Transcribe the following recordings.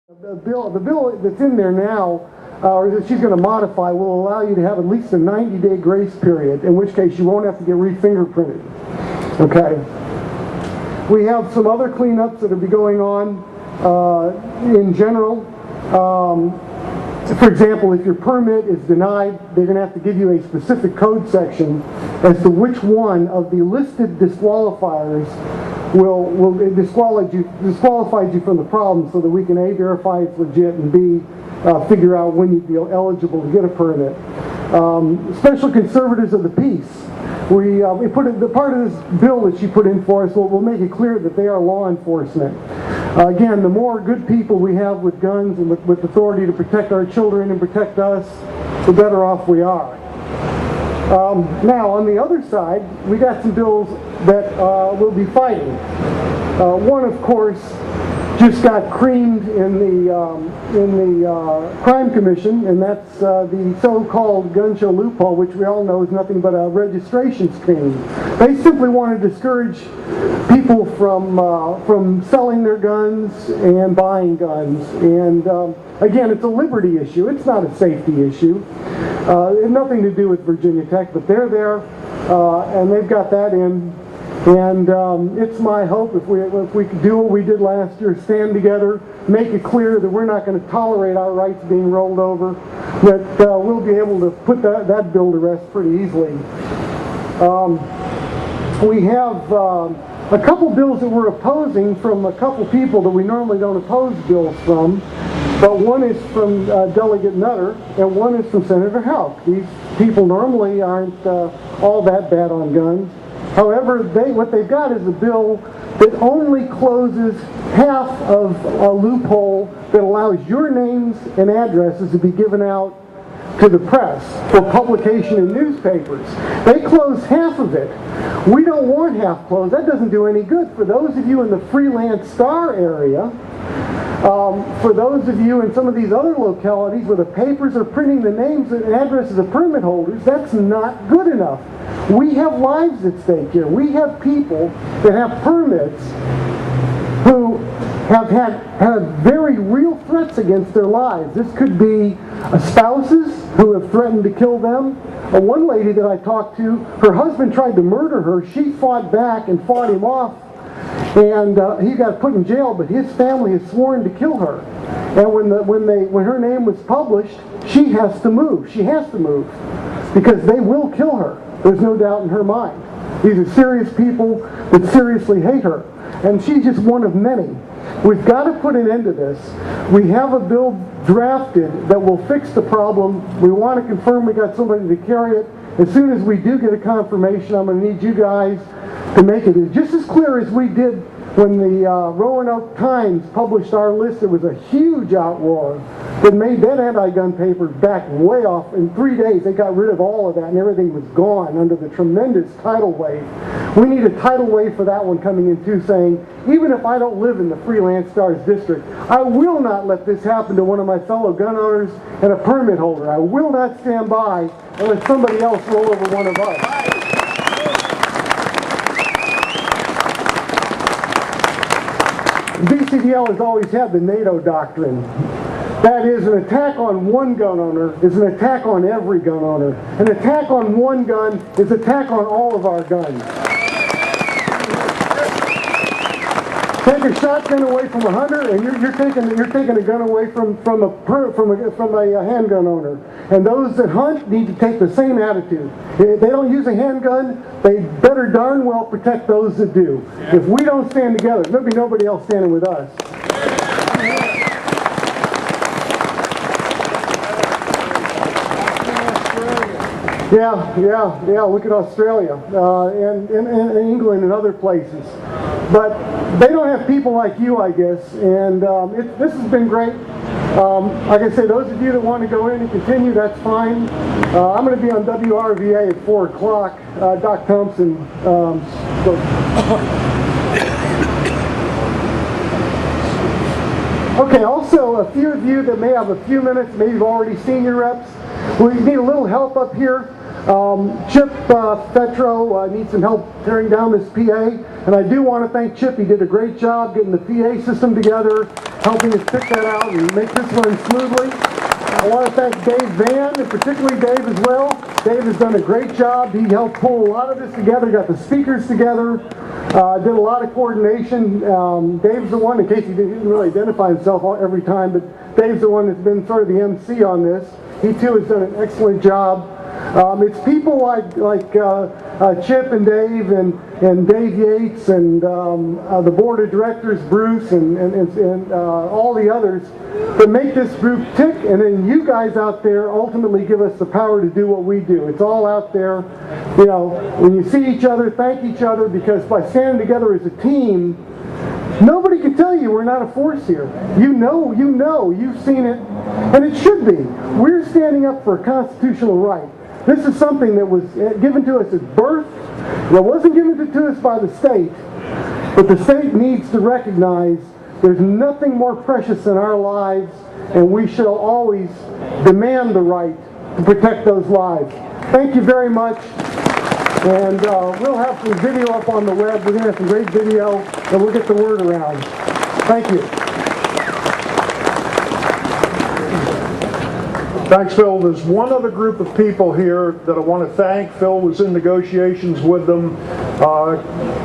The bill that's in there now, or that she's going to modify, will allow you to have at least a 90-day grace period, in which case you won't have to get re-fingerprinted. Okay. We have some other cleanups that will be going on in general. For example, if your permit is denied, they're going to have to give you a specific code section as to which one of the listed disqualifiers will disqualify you from the problem, so that we can A, verify it's legit, and B, figure out when you'd be eligible to get a permit. Special conservators of the peace. We put in the part of this bill that she put in for us. We'll make it clear that they are law enforcement. Again, the more good people we have with guns and with authority to protect our children and protect us, the better off we are. Now, on the other side, we got some bills that we'll be fighting. One, of course, just got creamed in the Crime Commission, and that's the so-called gun show loophole, which we all know is nothing but a registration scheme. They simply want to discourage people from selling their guns and buying guns. And again, it's a liberty issue. It's not a safety issue. It has nothing to do with Virginia Tech, but they're there, and they've got that in. And it's my hope, if we could do what we did last year, stand together, make it clear that we're not going to tolerate our rights being rolled over, that we'll be able to put that bill to rest pretty easily. We have a couple bills that we're opposing from a couple people that we normally don't oppose bills from, but one is from Delegate Nutter and one is from Senator Houck. These people normally aren't all that bad on guns. However, what they've got is a bill that only closes half of a loophole that allows your names and addresses to be given out to the press for publication in newspapers. They close half of it. We don't want half closed. That doesn't do any good. For those of you in the Freelance Star area, for those of you in some of these other localities where the papers are printing the names and addresses of permit holders, that's not good enough. We have lives at stake here. We have people that have permits who have had very real threats against their lives. This could be spouses who have threatened to kill them. One lady that I talked to, her husband tried to murder her. She fought back and fought him off, and he got put in jail, but his family has sworn to kill her. And when her name was published, she has to move. She has to move because they will kill her. There's no doubt in her mind. These are serious people that seriously hate her, and she's just one of many. We've got to put an end to this. We have a bill drafted that will fix the problem. We want to confirm we got somebody to carry it. As soon as we do get a confirmation, I'm going to need you guys to make it just as clear as we did when the Roanoke Times published our list. There was a huge outroar that made that anti-gun paper back way off. In 3 days, they got rid of all of that, and everything was gone under the tremendous tidal wave. We need a tidal wave for that one coming in too, saying, even if I don't live in the Freelance Stars district, I will not let this happen to one of my fellow gun owners and a permit holder. I will not stand by and let somebody else roll over one of us. VCDL has always had the NATO doctrine. That is, an attack on one gun owner is an attack on every gun owner. An attack on one gun is an attack on all of our guns. Take a shotgun away from a hunter, and you're taking a gun away from a handgun owner. And those that hunt need to take the same attitude. If they don't use a handgun, they better darn well protect those that do. If we don't stand together, there'll be nobody else standing with us. Yeah. Look at Australia and England and other places. But they don't have people like you, I guess. And this has been great. Like I said, those of you that want to go in and continue, that's fine. I'm going to be on WRVA at 4 o'clock. Doc Thompson. Okay, also, a few of you that may have a few minutes, maybe you've already seen your reps. We need a little help up here. Chip Fetro needs some help tearing down this PA, and I do want to thank Chip. He did a great job getting the PA system together helping us pick that out and make this run smoothly. I want to thank Dave Van, and particularly Dave as well. Dave has done a great job. He helped pull a lot of this together, got the speakers together, did a lot of coordination. Dave's the one, in case he didn't really identify himself every time, but Dave's the one that's been sort of the MC on this. He too has done an excellent job. It's people like Chip and Dave and Dave Yates and the board of directors, Bruce and all the others that make this group tick, and then you guys out there ultimately give us the power to do what we do. It's all out there. You know, when you see each other, thank each other, because by standing together as a team, nobody can tell you we're not a force here. You know, you've seen it, and it should be. We're standing up for a constitutional right. This is something that was given to us at birth. It wasn't given to us by the state, but the state needs to recognize there's nothing more precious in our lives, and we shall always demand the right to protect those lives. Thank you very much. And we'll have some video up on the web. We're going to have some great video, and we'll get the word around. Thank you. Thanks, Phil. There's one other group of people here that I want to thank. Phil was in negotiations with them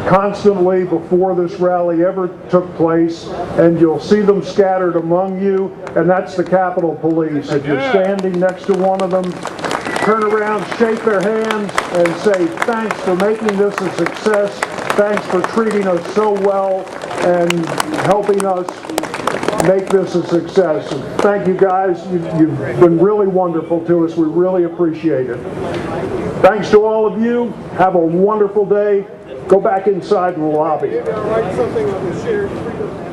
constantly before this rally ever took place, and you'll see them scattered among you, and that's the Capitol Police. If you're standing next to one of them, turn around, shake their hands, and say thanks for making this a success. Thanks for treating us so well and helping us make this a success. Thank you guys. You've been really wonderful to us. We really appreciate it. Thanks to all of you. Have a wonderful day. Go back inside the lobby. Maybe I'll write something on the shared freedom.